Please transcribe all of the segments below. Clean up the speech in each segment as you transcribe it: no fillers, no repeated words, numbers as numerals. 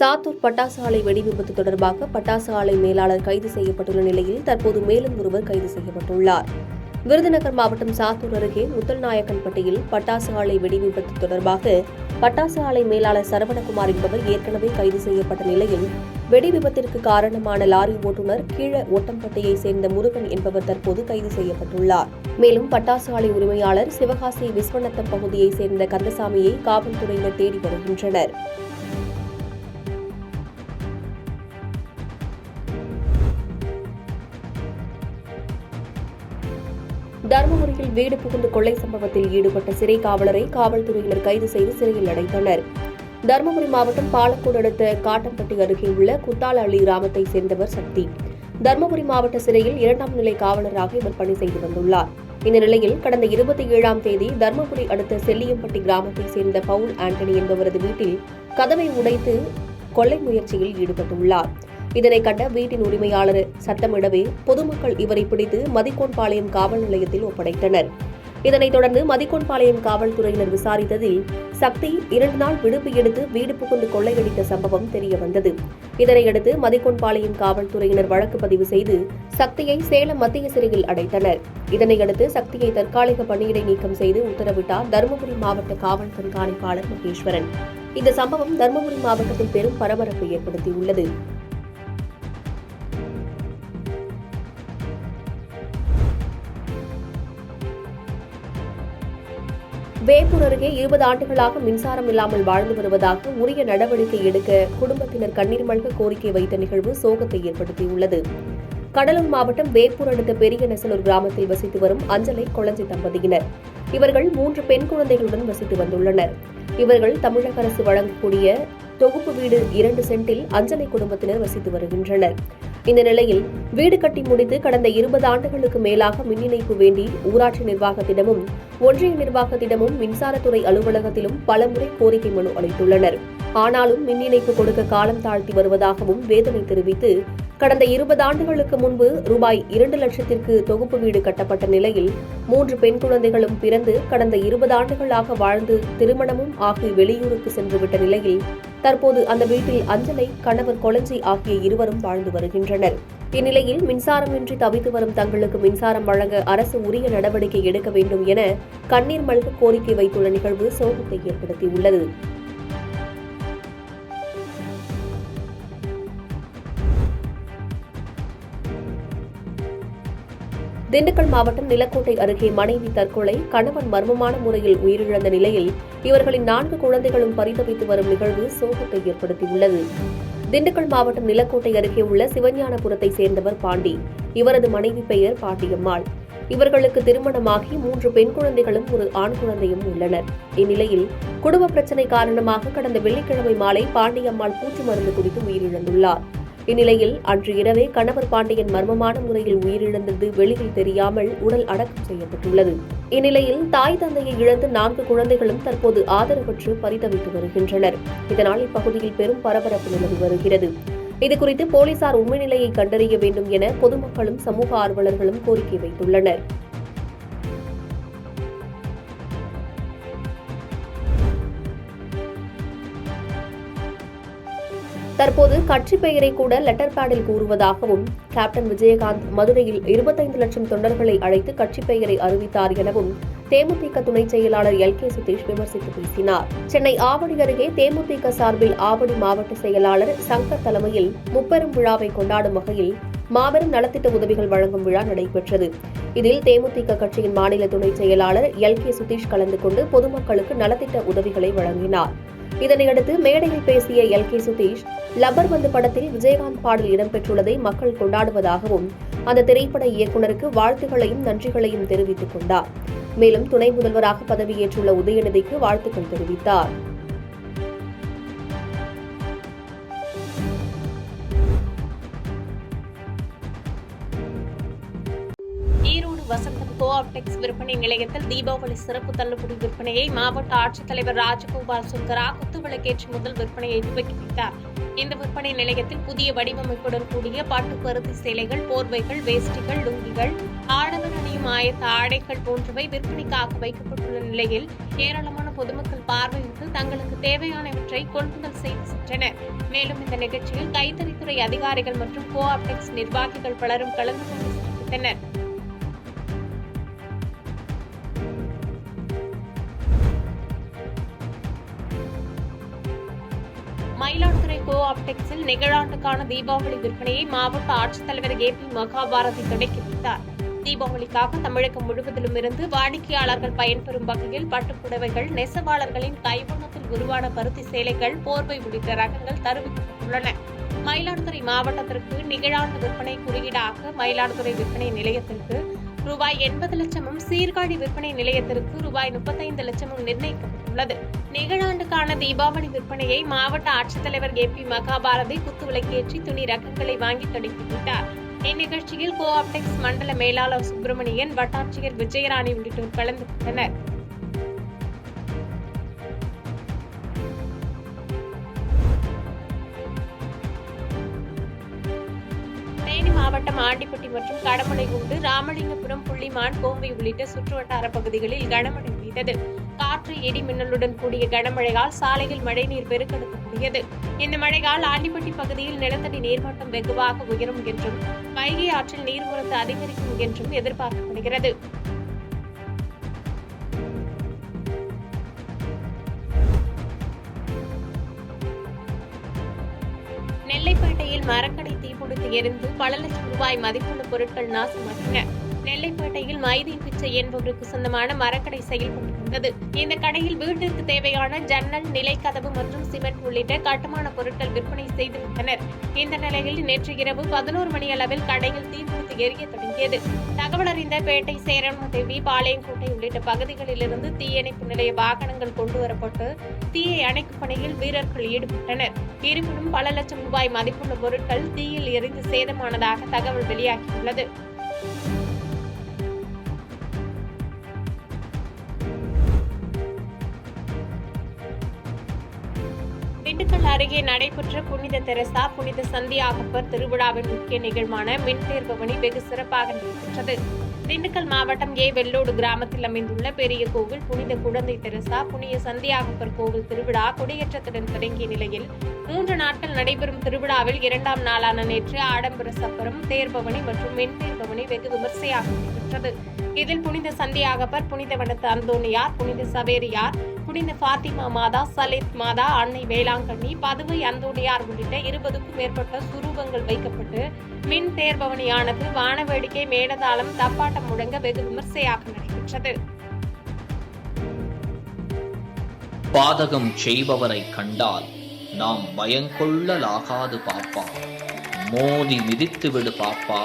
சாத்தூர் பட்டாசு ஆலை வெடிவிபத்து தொடர்பாக பட்டாசு ஆலை மேலாளர் கைது செய்யப்பட்டுள்ள நிலையில் தற்போது மேலும் ஒருவர் கைது செய்யப்பட்டுள்ளார். விருதுநகர் மாவட்டம் சாத்தூர் அருகே முத்தல்நாயக்கன்பட்டியில் பட்டாசு ஆலை வெடிவிபத்து தொடர்பாக பட்டாசு ஆலை மேலாளர் சரவணகுமார் என்பவர் ஏற்கனவே கைது செய்யப்பட்ட நிலையில் வெடிவிபத்திற்கு காரணமான லாரி ஓட்டுநர் கீழ ஒட்டம்பட்டியை சேர்ந்த முருகன் என்பவர் தற்போது கைது செய்யப்பட்டுள்ளார். மேலும் பட்டாசு ஆலை உரிமையாளர் சிவகாசி விஸ்வநத்தம் பகுதியைச் சேர்ந்த கந்தசாமியை காவல்துறையினர் தேடி வருகின்றனர். தருமபுரியில் வீடு புகுந்து கொள்ளை சம்பவத்தில் ஈடுபட்ட சிறை காவலரை காவல்துறையினர் கைது செய்து சிறையில் அடைத்தனர். தருமபுரி மாவட்டம் பாலக்கோடு அடுத்த காட்டம்பட்டி அருகே உள்ள குத்தாலஅள்ளி கிராமத்தைச் சேர்ந்தவர் சக்தி. தருமபுரி மாவட்ட சிறையில் 2ஆம் நிலை காவலராக இவர் பணி செய்து வந்துள்ளார். இந்த நிலையில் கடந்த 27ஆம் தேதி தருமபுரி அடுத்த செல்லியம்பட்டி கிராமத்தைச் சேர்ந்த பவுல் ஆண்டனி என்பவரது வீட்டில் கதவை உடைத்து கொள்ளை முயற்சியில் ஈடுபட்டுள்ளார். இதனை கண்ட வீட்டின் உரிமையாளர் சத்தமிடவே பொதுமக்கள் இவரை பிடித்து மதிக்கோன்பாளையம் காவல் நிலையத்தில் ஒப்படைத்தனர். இதனைத் தொடர்ந்து மதிக்கோன்பாளையம் காவல்துறையினர் விசாரித்ததில் சக்தி 2 நாள் விடுப்பு எடுத்து வீடு புகுந்து கொள்ளையடித்த சம்பவம் தெரியவந்தது. இதனையடுத்து மதிக்கோன்பாளையம் காவல்துறையினர் வழக்கு பதிவு செய்து சக்தியை சேலம் மத்திய சிறையில் அடைத்தனர். இதனையடுத்து சக்தியை தற்காலிக பணியிடை நீக்கம் செய்து உத்தரவிட்டார் தருமபுரி மாவட்ட காவல் கண்காணிப்பாளர் மகேஸ்வரன். இந்த சம்பவம் தருமபுரி மாவட்டத்தில் பெரும் பரபரப்பை ஏற்படுத்தியுள்ளது. வேப்பூர் அருகே 20 ஆண்டுகளாக மின்சாரம் இல்லாமல் வாழ்ந்து வருவதாக உரிய நடவடிக்கை எடுக்க குடும்பத்தினர் கண்ணீர் மல்க கோரிக்கை வைத்த நிகழ்வு சோகத்தை ஏற்படுத்தியுள்ளது. கடலூர் மாவட்டம் வேப்பூர் அடுத்த பெரிய நெசலூர் கிராமத்தில் வசித்து வரும் அஞ்சலை கொளஞ்சி தம்பதியினர். இவர்கள் 3 பெண் குழந்தைகளுடன் வசித்து வந்துள்ளனர். இவர்கள் தமிழக அரசு வழங்கக்கூடிய தொகுப்பு வீடு 2 சென்டில் அஞ்சலை குடும்பத்தினர் வசித்து வருகின்றனர். இந்த நிலையில் வீடு கட்டி முடித்து கடந்த 20 ஆண்டுகளுக்கு மேலாக மின் இணைப்பு வேண்டி ஊராட்சி நிர்வாகத்திடமும் ஒன்றிய நிர்வாகத்திடமும் மின்சாரத்துறை அலுவலகத்திலும் பலமுறை கோரிக்கை மனு அளித்துள்ளனர். ஆனாலும் மின் இணைப்பு கொடுக்க காலம் தாழ்த்தி வருவதாகவும் வேதனை தெரிவித்து கடந்த 20 ஆண்டுகளுக்கு முன்பு ரூபாய் 2 லட்சத்திற்கு தொகுப்பு வீடு கட்டப்பட்ட நிலையில் 3 பெண் குழந்தைகளும் பிறந்து கடந்த 20 ஆண்டுகளாக வாழ்ந்து திருமணமும் ஆகி வெளியூருக்கு சென்றுவிட்ட நிலையில் தற்போது அந்த வீட்டில் அஞ்சலை கணவர் கொளஞ்சி ஆகிய இருவரும் வாழ்ந்து வருகின்றனர். இந்நிலையில் மின்சாரமின்றி தவித்து வரும் தங்களுக்கு மின்சாரம் வழங்க அரசு உரிய நடவடிக்கை எடுக்க வேண்டும் என கண்ணீர் மல்க கோரிக்கை வைத்துள்ள நிகழ்வு சோகத்தை ஏற்படுத்தியுள்ளது. திண்டுக்கல் மாவட்டம் நிலக்கோட்டை அருகே மனைவி தற்கொலை, கணவன் மர்மமான முறையில் உயிரிழந்த நிலையில் இவர்களின் 4 குழந்தைகளும் பரிதவித்து வரும் நிகழ்வு சோகத்தை ஏற்படுத்தியுள்ளது. திண்டுக்கல் மாவட்டம் நிலக்கோட்டை அருகே உள்ள சிவஞானபுரத்தை சேர்ந்தவர் பாண்டி. இவரது மனைவி பெயர் பாட்டியம்மாள். இவர்களுக்கு திருமணமாகி 3 பெண் குழந்தைகளும் ஒரு ஆண் குழந்தையும் உள்ளனர். இந்நிலையில் குடும்ப பிரச்சினை காரணமாக கடந்த வெள்ளிக்கிழமை மாலை பாண்டியம்மாள் பூச்சி மருந்து குடித்து உயிரிழந்துள்ளார். இந்நிலையில் அன்று இரவே கணவர் பாண்டியன் மர்மமான முறையில் உயிரிழந்தது வெளியில் தெரியாமல் உடல் அடக்கம் செய்யப்பட்டுள்ளது. இந்நிலையில் தாய் தந்தையை இழந்து 4 குழந்தைகளும் தற்போது ஆதரவற்று பரிதவித்து வருகின்றனர். இதனால் இப்பகுதியில் பெரும் பரபரப்பு நிலவி வருகிறது. இதுகுறித்து போலீசார் உண்மை நிலையை கண்டறிய வேண்டும் என பொதுமக்களும் சமூக ஆர்வலர்களும் கோரிக்கை வைத்துள்ளனர். தற்போது கட்சி பெயரை கூட லெட்டர் பேடில் கூறுவதாகவும் கேப்டன் விஜயகாந்த் மதுரையில் 25 லட்சம் தொண்டர்களை அழைத்து கட்சி பெயரை அறிவித்தார் எனவும் தேமுதிக துணை செயலாளர் LK சுதீஷ் விமர்சித்து பேசினார். சென்னை ஆவடி அருகே தேமுதிக சார்பில் ஆவடி மாவட்ட செயலாளர் சங்கர் தலைமையில் முப்பெரும் விழாவை கொண்டாடும் வகையில் மாபெரும் நலத்திட்ட உதவிகள் வழங்கும் விழா நடைபெற்றது. இதில் தேமுதிக கட்சியின் மாநில துணை செயலாளர் LK சுதீஷ் கலந்து கொண்டு பொதுமக்களுக்கு நலத்திட்ட உதவிகளை வழங்கினார். இதனையடுத்து மேடையில் பேசிய LK சுதீஷ், லப்பர் பந்து படத்தில் விஜயகாந்த் பாடல் இடம்பெற்றுள்ளதை மக்கள் கொண்டாடுவதாகவும் அந்த திரைப்பட இயக்குநருக்கு வாழ்த்துகளையும் நன்றிகளையும் தெரிவித்துக் கொண்டார். மேலும் துணை முதல்வராக பதவியேற்றுள்ள உதயநிதிக்கு வாழ்த்துக்கள் தெரிவித்தார். ஈரோடு வசந்தம் கோஆப்டெக்ஸ் விற்பனை நிலையத்தில் தீபாவளி சிறப்பு தள்ளுபடி விற்பனையை மாவட்ட ஆட்சித்தலைவர் ராஜகோபால் சுந்தரா குத்துவிளக்கேற்றி முதல் விற்பனையை துவக்கி வைத்தார். இந்த விற்பனை நிலையத்தில் புதிய வடிவமைப்புடன் கூடிய பட்டு பருத்தி சேலைகள், போர்வைகள், வேஷ்டிகள், லுங்கிகள், ஆடவர் அணியும் மேலும் ஆயத்த ஆடைகள் போன்றவை விற்பனைக்காக வைக்கப்பட்டுள்ள நிலையில் ஏராளமான பொதுமக்கள் பார்வையிட்டு தங்களுக்கு தேவையானவற்றை கொள்முதல் செய்து சென்றனர். மேலும் இந்த நிகழ்ச்சியில் கைத்தறித்துறை அதிகாரிகள் மற்றும் கோஆப்டெக்ஸ் நிர்வாகிகள் பலரும் கலந்து கொண்டு சிறப்பித்தனர். மயிலாடுதுறை கோஆப்டெக்ஸில் நிகழாண்டுக்கான தீபாவளி விற்பனையை மாவட்ட ஆட்சித்தலைவர் ஏபி மகாபாரதி தொடங்கி வைத்தார். தீபாவளிக்காக தமிழகம் முழுவதிலும் இருந்து வாடிக்கையாளர்கள் பயன்பெறும் வகையில் பட்டுப்புடவைகள், நெசவாளர்களின் கைவண்ணத்தில் உருவான பருத்தி சேலைகள், போர்வை உள்ளிட்ட ரகங்கள் தருவிக்கப்பட்டுள்ளன. மயிலாடுதுறை மாவட்டத்திற்கு நிகழாண்டு விற்பனை குறியீடாக மயிலாடுதுறை விற்பனை நிலையத்திற்கு ரூபாய் 80 லட்சமும், சீர்காழி விற்பனை நிலையத்திற்கு ரூபாய் 35 லட்சமும் நிர்ணயிக்கப்பட்டுள்ளது. நிகழாண்டுக்கான தீபாவளி விற்பனையை மாவட்ட ஆட்சித்தலைவர் ஏபி மகாபாரதி குத்துவிளக்கேற்றி துணி ரகங்களை வாங்கி தொடங்கி வைத்தார். இந்நிகழ்ச்சியில் கோஆப்டெக்ஸ் மண்டல மேலாளர் சுப்பிரமணியன், வட்டாட்சியர் விஜயராணி உள்ளிட்டோர் கலந்து கொண்டனர். தேனி மாவட்டம் ஆண்டிப்பட்டி மற்றும் கடமலைகுண்டு, ராமலிங்கபுரம், புள்ளிமான், கோம்பை உள்ளிட்ட சுற்றுவட்டார பகுதிகளில் கனமழை பெய்தது. காற்று, இடி மின்னலுடன் கூடிய கனமழையால் சாலையில் மழைநீர் பெருக்கெடுத்து கூடியது. இந்த மழையால் ஆண்டிப்பட்டி பகுதியில் நிலத்தடி நீர்மட்டம் வெகுவாக உயரும் என்றும் வைகை ஆற்றில் நீர்வரத்து அதிகரிக்கும் என்றும் எதிர்பார்க்கப்படுகிறது. நெல்லைப்பேட்டையில் மரக்கடை தீப்பிடித்து எரிந்து பல லட்சம் ரூபாய் மதிப்புள்ள பொருட்கள் நாசமாகின. நெல்லைப்பேட்டையில் மைதீன் பிச்சை என்பவருக்கு சொந்தமான மரக்கடை செயல்பட்டு வந்தது. இந்த கடையில் வீட்டிற்கு தேவையான ஜன்னல், நிலைக்கதவு மற்றும் சிமெண்ட் உள்ளிட்ட கட்டுமான பொருட்கள் விற்பனை செய்து வந்தனர். இந்த நிலையில் நேற்று இரவு 11 மணி அளவில் கடையில் தீப்பிடித்து எரிய தொடங்கியது. தகவல் அறிந்த பேட்டை, சேரன்மதேவி, பாளையங்கோட்டை உள்ளிட்ட பகுதிகளிலிருந்து தீயணைப்பு நிலைய வாகனங்கள் கொண்டுவரப்பட்டு தீயை அணைக்கும் பணியில் வீரர்கள் ஈடுபட்டனர். இருப்பினும் பல லட்சம் ரூபாய் மதிப்புள்ள பொருட்கள் தீயில் எரிந்து சேதமானதாக தகவல் வெளியாகியுள்ளது. திண்டுக்கல் அருகே நடைபெற்ற புனித தெரசா, புனித சந்தியாகப்பர் திருவிழாவின் முக்கிய நிகழ்வான மின்தேர் பவனி வெகு சிறப்பாக நடைபெற்றது. திண்டுக்கல் மாவட்டம் வெள்ளோடு கிராமத்தில் அமைந்துள்ள பெரிய கோவில் புனித குழந்தை தெரசா, புனித சந்தியாகப்பர் கோவில் திருவிழா கொடியேற்றத்துடன் தொடங்கிய நிலையில் 3 நாட்கள் நடைபெறும் திருவிழாவில் 2ஆம் நாளான நேற்று ஆடம்பர சப்பரம், தேர்பவனி மற்றும் மின்தேர் பவனி வெகு விமர்சையாக நடைபெற்றது. இதில் புனித சந்தியாகப்பர், புனித வனத்து அந்தோணியார், புனித சவேரியார், புனித பாத்திமா மாதா, சலேத் மாதா, அன்னை வேளாங்கண்ணி, பதுவை அந்தோணியார் உள்ளிட்ட 20க்கும் மேற்பட்ட சுரூபங்கள் வைக்கப்பட்டு மின் தேர்பவனியானது வானவேடிக்கை, மேளதாளம், தப்பாட்டம் முழங்க வெகு விமர்சையாக நடைபெற்றது. பாதகம் செய்பவரை கண்டால் நாம் பயங்கொள்ளலாகாது பாப்பா, மோதி மிதித்து விடு பாப்பா,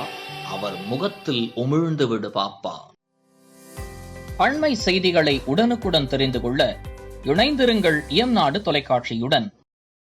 அவர் முகத்தில் உமிழ்ந்து விடு பாப்பா. அண்மை செய்திகளை உடனுக்குடன் தெரிந்து கொள்ள இணைந்திருங்கள் இயம்நாடு தொலைக்காட்சியுடன்.